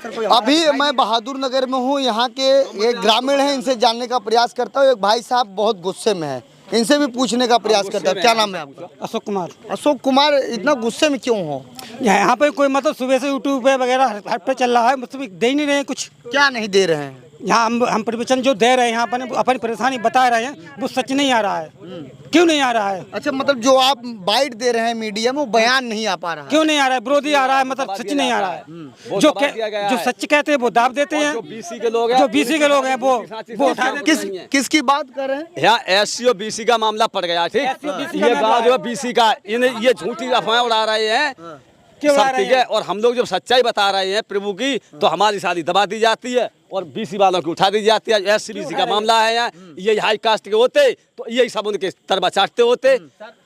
Sir कोई अभी मैं बहादुर नगर में हूँ। यहाँ के एक ग्रामीण हैं, इनसे जानने का प्रयास करता हूँ। एक भाई साहब बहुत गुस्से में है, इनसे भी पूछने का प्रयास करता हूँ। क्या नाम है आपका? अशोक कुमार। अशोक कुमार, इतना गुस्से में क्यों हो? यहाँ पे कोई मतलब सुबह से यूट्यूब पे वगैरह हट पे चल रहा है, मतलब दे ही नहीं रहे हैं कुछ। क्या नहीं दे रहे हैं? यहाँ हम प्रवचन जो दे रहे हैं, यहाँ पर अपनी परेशानी बता रहे हैं, वो सच नहीं आ रहा है। क्यों नहीं आ रहा है? अच्छा, मतलब जो आप बाइट दे रहे हैं मीडिया में, वो बयान नहीं आ पा रहा है। क्यों नहीं आ रहा है? विरोधी आ रहा है, मतलब सच नहीं आ रहा है। जो सच कहते हैं वो दाब देते हैं। जो बीसी के लोग हैं वो उठा देते हैं। किसकी बात कर रहे हैं? यहाँ एससी और बीसी का मामला पड़ गया। ठीक, ये गाँव जो बीसी का, ये झूठी अफवाहें उड़ा रहे हैं। सब ठीक है, और हम लोग जब सच्चाई बता रहे हैं प्रभु की, तो हमारी शादी दबा दी जाती है और बीसी वालों की उठा दी जाती है। एससी बीसी का मामला है यहाँ, ये हाई कास्ट के होते तो यही सब उनके तरबा चाटते होते,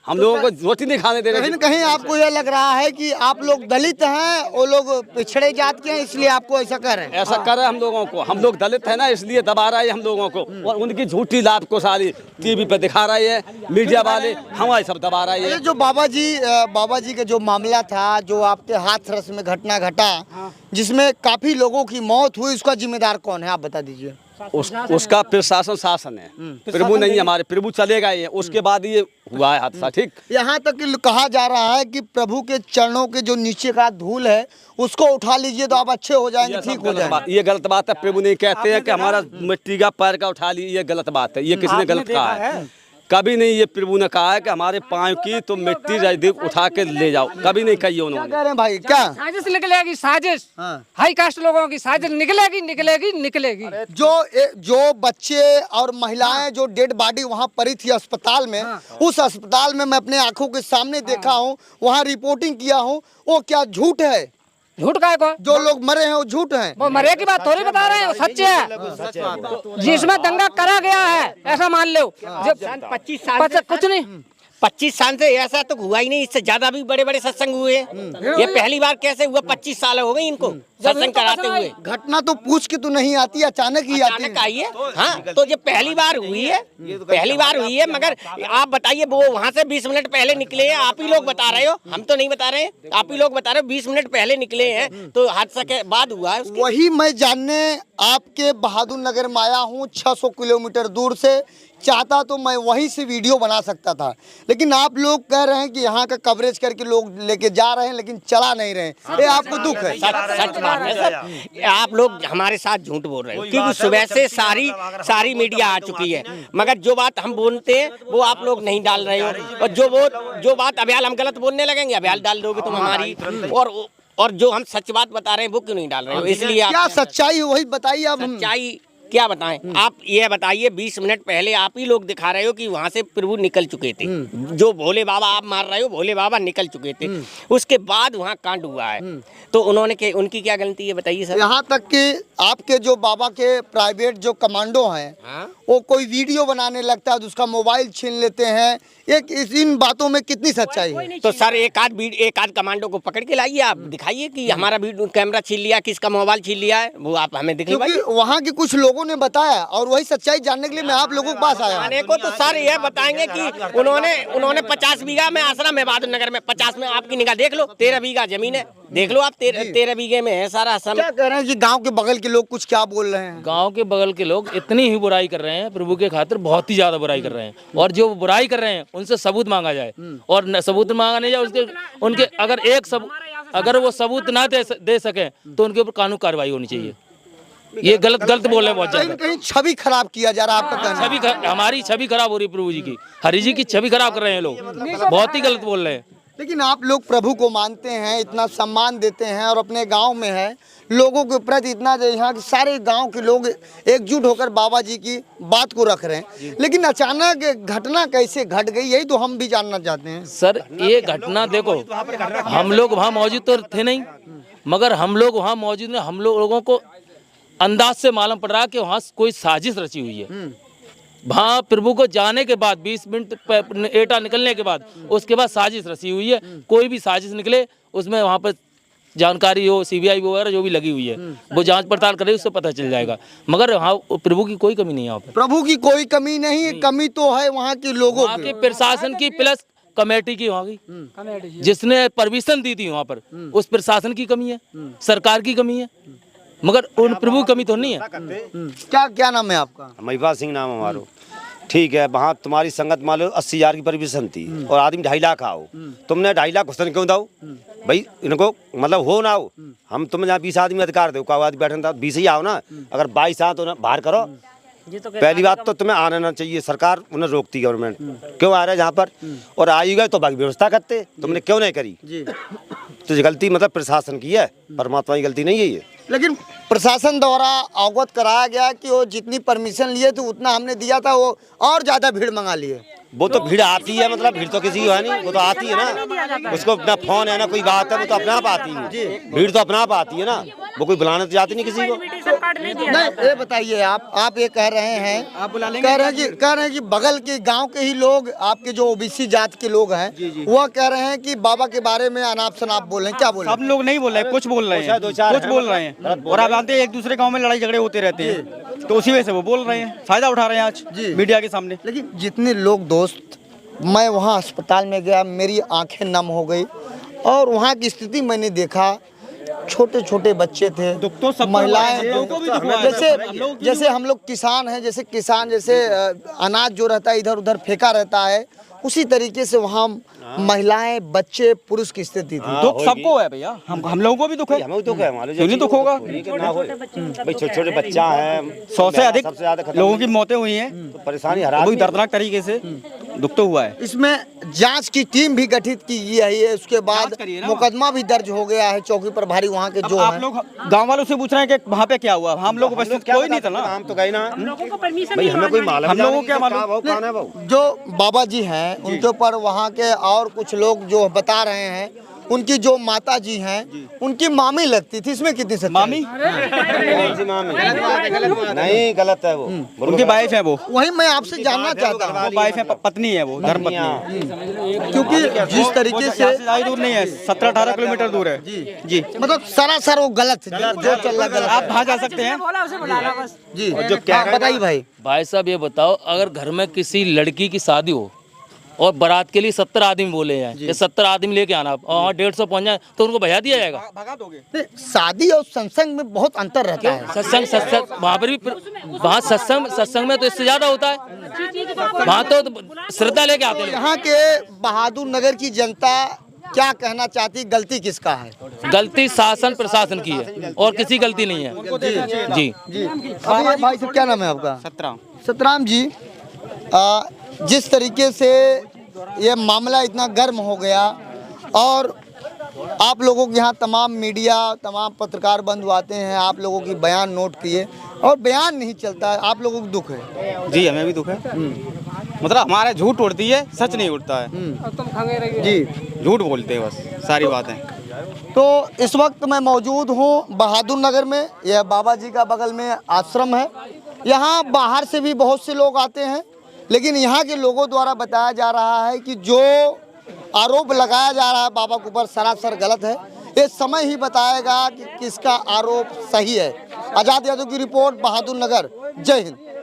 हम लोगों को रोटी नहीं खाने दे रहे। कहीं न कहीं आपको यह लग रहा है कि आप लोग दलित हैं, वो लोग पिछड़े जात के हैं, इसलिए आपको ऐसा कर रहे हैं। ऐसा कर रहे हैं हम लोगों को। हम लोग दलित है ना, इसलिए दबा रहा है हम लोगों को, और उनकी झूठी लाभ को सारी टीवी पे दिखा रहे हैं मीडिया वाले, हमारे सब दबा रहे हैं। जो बाबा जी का जो मामला था, जो आपके हाथरस में घटना घटा, जिसमें काफी लोगों की मौत हुई, उसका जिम्मेदार कौन है, आप बता दीजिए। उसका प्रशासन शासन है, प्रभु नहीं, हमारे प्रभु चले गए हैं, उसके बाद ये हुआ है हादसा। ठीक, यहाँ तक कि कहा जा रहा है कि प्रभु के चरणों के जो नीचे का धूल है, उसको उठा लीजिए तो आप अच्छे हो जाएंगे, ठीक हो जाएंगे। ये गलत बात है। प्रभु नहीं कहते हैं कि हमारा मिट्टी का पैर का उठा लीजिए, ये गलत बात है। ये किसने गलत कहा है? कभी नहीं ये प्रभु ने कहा है कि हमारे पाँव की तो मिट्टी नजदीक उठा के ले जाओ, कभी नहीं कही उन्होंने। क्या कह रहे हैं भाई? क्या साजिश निकलेगी? साजिश हाई कास्ट लोगों की साजिश निकलेगी। जो बच्चे और महिलाएं जो डेड बॉडी वहां पड़ी थी अस्पताल में, उस अस्पताल में मैं अपने आंखों के सामने देखा हूं, वहां रिपोर्टिंग किया हूं। वो क्या झूठ है? झूठ का है को? जो लोग मरे हैं वो झूठ हैं। वो मरे की बात थोड़ी बता रहे हैं, वो सच है। जिसमें दंगा करा गया है, ऐसा मान लो। 25 साल कुछ नहीं, 25 साल से ऐसा तो हुआ ही नहीं। इससे ज्यादा भी बड़े बड़े सत्संग हुए हैं। ये पहली बार कैसे हुआ? 25 साल हो गए इनको सत्संग कराते हुए। घटना तो पूछ के तो नहीं आती, अचानक ही आती अचानक आई है। हाँ, तो ये पहली बार हुई है, पहली बार हुई है। मगर आप बताइए, वो वहाँ से 20 मिनट पहले निकले हैं, आप ही लोग बता रहे हो, हम तो नहीं बता रहे हैं, आप ही लोग बता रहे हो। 20 मिनट पहले निकले हैं, तो हादसा के बाद हुआ है। वही मैं जानने आपके बहादुर नगर में आया हूँ। 600 किलोमीटर दूर से, चाहता तो मैं वहीं से वीडियो बना सकता था, लेकिन आप लोग कह रहे हैं कि यहाँ का कवरेज करके लोग लेके जा रहे हैं, लेकिन चला नहीं रहे। ये आपको दुख है? सच बात है सर, आप लोग हमारे साथ झूठ बोल रहे हो, क्योंकि सुबह से सारी मीडिया आ चुकी है, मगर जो बात हम बोलते हैं वो आप लोग नहीं डाल रहे हो। और जो बात अभ्याल हम गलत बोलने लगेंगे, अभ्याल डाल दोगे तुम हमारी। और जो हम सच बात बता रहे हैं वो क्यों नहीं डाल रहे हो? इसलिए क्या सच्चाई है वही बताइए। अब सच्चाई क्या बताएं? आप ये बताइए, 20 मिनट पहले आप ही लोग दिखा रहे हो कि वहाँ से प्रभु निकल चुके थे। जो भोले बाबा आप मार रहे हो, भोले बाबा निकल चुके थे। उसके बाद वहाँ कांड हुआ है, तो उनकी क्या गलती है बताइए सर? यहाँ तक कि आपके जो बाबा के प्राइवेट जो कमांडो हैं, वो कोई वीडियो बनाने लगता है तो उसका मोबाइल छीन लेते हैं। इन बातों में कितनी सच्चाई है? तो सर एक आध कमांडो को पकड़ के लाइए, आप दिखाइए कि हमारा कैमरा छीन लिया, किसका मोबाइल छीन लिया है, वो आप हमें दिखाइए। वहाँ के कुछ लोगों ने बताया, और वही सच्चाई जानने के लिए मैं आप लोगों के पास आया। आने को तो सर ये बताएंगे कि उन्होंने 50 बीघा में आश्रम है बहादुर नगर में। 50 में आपकी निगाह देख लो, 13 बीघा जमीन है, देख लो आप, 13 बीघे में है सारा आश्रम। क्या कह रहे हैं कि गाँव के बगल के लोग कुछ क्या बोल रहे हैं? गांव के बगल के लोग इतनी ही बुराई कर रहे हैं प्रभु के खातिर, बहुत ही ज्यादा बुराई कर रहे हैं। और जो बुराई कर रहे हैं उनसे सबूत मांगा जाए, और सबूत मांगा नहीं जाए उनके अगर वो सबूत ना दे सके तो उनके ऊपर कानूनी कार्रवाई होनी चाहिए। ये गलत बोल रहे हैं बहुत ज्यादा। कहीं छवि खराब किया जा रहा है आपका कहना? हमारी छवि खराब हो रही है प्रभु जी की, हरि जी की छवि खराब कर रहे हैं लोग, बहुत ही गलत बोल रहे हैं। लेकिन आप लोग प्रभु को मानते हैं, इतना सम्मान देते हैं, और अपने गांव में है लोगों के प्रति इतना, यहाँ के सारे गांव के लोग एकजुट होकर बाबा जी की बात को रख रहे हैं, लेकिन अचानक घटना कैसे घट गई, यही तो हम भी जानना चाहते हैं। सर ये घटना देखो, हम लोग वहाँ मौजूद तो थे नहीं, मगर हम लोग वहाँ मौजूद नहीं, हम लोगों को अंदाज से मालूम पड़ रहा कि वहाँ कोई साजिश रची हुई है। वहाँ प्रभु को जाने के बाद 20 मिनट एटा निकलने के बाद उसके बाद साजिश रची हुई है। कोई भी साजिश निकले उसमें वहाँ पर जानकारी हो, सीबीआई वगैरह जो भी लगी हुई है वो जांच पड़ताल करे, उससे पता चल जाएगा। मगर हाँ, प्रभु की कोई कमी नहीं है यहाँ पर। प्रभु की कोई कमी नहीं, कमी तो है वहाँ के लोगों की, प्रशासन की, प्लस कमेटी की, वहाँ की जिसने परमिशन दी थी वहाँ पर, उस प्रशासन की कमी है, सरकार की कमी है। मगर उन प्रभु की कमी तो नहीं है। क्या क्या नाम है आपका? महिपाल सिंह नाम हमारो। ठीक है, वहाँ तुम्हारी संगत मान लो 80,000 की परमिशन थी और आदमी 2.5 लाख आओ, तुमने 2.5 लाख घुसन क्यों दो भाई? इनको मतलब हो ना हो, हम तुम्हें जहाँ 20 आदमी अधिकार दो, का आदमी बैठे था 20 ही आओ ना, अगर 22 आओ तो बाहर करो। पहली बात तो तुम्हें आना ना चाहिए, सरकार उन्हें रोकती गवर्नमेंट, क्यों आ रहे हैं जहाँ पर, और आई गए तो बाकी व्यवस्था करते, तुमने क्यों नहीं करी? तो ये गलती मतलब प्रशासन की है, परमात्मा की गलती नहीं है ये। लेकिन प्रशासन द्वारा अवगत कराया गया कि वो जितनी परमिशन लिए थे उतना हमने दिया था, वो और ज्यादा भीड़ मंगा लिए। वो तो भीड़ आती है, मतलब भीड़ तो किसी की है नहीं, वो तो आती है ना, उसको अपना फोन है ना, कोई बात है, वो तो अपने आप आती है, भीड़ तो अपने आप आती है ना, वो कोई बुलाने तो जाती नहीं किसी को। नहीं, ये बताइए आप ये कह रहे हैं, कह रहे हैं कि बगल के गांव के ही लोग, आपके जो ओबीसी जात के लोग हैं, वो कह रहे हैं कि बाबा के बारे में अनाप शनाप बोल रहे हैं। क्या बोल रहे सब लोग नहीं बोल रहे हैं, कुछ बोल रहे हैं, कुछ बोल रहे हैं। और आप जानते हैं एक दूसरे गांव में लड़ाई झगड़े होते रहते हैं, तो उसी वजह से वो बोल रहे हैं, फायदा उठा रहे हैं आज मीडिया के सामने। लेकिन जितने लोग दोस्त, मैं वहाँ अस्पताल में गया, मेरी आंखें नम हो गई, और वहाँ की स्थिति मैंने देखा, छोटे छोटे बच्चे थे, महिलाएं, जैसे हम लोग किसान हैं, जैसे अनाज जो रहता है इधर उधर फेंका रहता है, उसी तरीके से वहाँ महिलाएं, बच्चे, पुरुष की स्थिति थी। दुख सबको है भैया, हम लोगों को भी दुख है, हमें दुख है, हमारे क्यों नहीं दुख होगा? भाई छोटे छोटे बच्चा है, 100 से अधिक लोगों की मौतें हुई हैं, तो परेशानी हरा बहुत दर्दनाक तरीके से दुख तो हुआ है। इसमें जांच की टीम भी गठित की गई है, उसके बाद मुकदमा भी दर्ज हो गया है चौकी प्रभारी वहाँ के जो आप लोग गांव वालों से पूछ रहे हैं कि वहाँ पे क्या हुआ? हम लोग कोई नहीं था ना, हम तो गए ना, भाई हमें कोई मालूम, हम लोगों को क्या मालूम? जो बाबा जी हैं उनके ऊपर वहाँ के और कुछ लोग जो बता रहे हैं, उनकी जो माता जी हैं उनकी मामी लगती थी, इसमें कितनी सच्चाई? मामी नहीं, गलत है वो, उनकी वाइफ है वो, वही मैं आपसे जानना चाहता हूँ। वाइफ है, पत्नी है वो, धर्म पत्नी, क्योंकि जिस तरीके से ज्यादा दूर नहीं है, 17-18 किलोमीटर दूर है जी। मतलब सरासर वो गलत है, जो चल रहा गलत। आप वहाँ जा सकते हैं जी, जो क्या बताइए भाई। भाई साहब ये बताओ, अगर घर में किसी लड़की की शादी हो और बारात के लिए 70 आदमी बोले हैं, ये 70 आदमी लेके आना और 150 पहुंच जाए तो उनको भजा दिया जाएगा? भगा दोगे? नहीं, शादी और सत्संग में बहुत अंतर रहता है। सत्संग वहाँ पर भी, वहाँ सत्संग में तो इससे ज्यादा होता है, वहाँ तो श्रद्धा लेके आते हैं। यहाँ के बहादुर नगर की जनता क्या कहना चाहती, गलती किसका है? गलती शासन प्रशासन की है और किसी गलती नहीं है जी। अभी भाई साहब क्या नाम है आपका? सतराम जी, जिस तरीके से ये मामला इतना गर्म हो गया और आप लोगों के यहाँ तमाम मीडिया, तमाम पत्रकार बंधु आते हैं, आप लोगों की बयान नोट किए और बयान नहीं चलता है, आप लोगों को दुख है? जी, हमें भी दुख है। मतलब हमारे झूठ उड़ती है, सच नहीं उड़ता है जी, झूठ बोलते हैं बस सारी बातें। तो इस वक्त मैं मौजूद हूँ बहादुर नगर में, यह बाबा जी का बगल में आश्रम है। यहाँ बाहर से भी बहुत से लोग आते हैं, लेकिन यहाँ के लोगों द्वारा बताया जा रहा है कि जो आरोप लगाया जा रहा है बाबा के ऊपर सरासर गलत है। ये समय ही बताएगा कि किसका आरोप सही है। आजाद यादव की रिपोर्ट, बहादुर नगर। जय हिंद।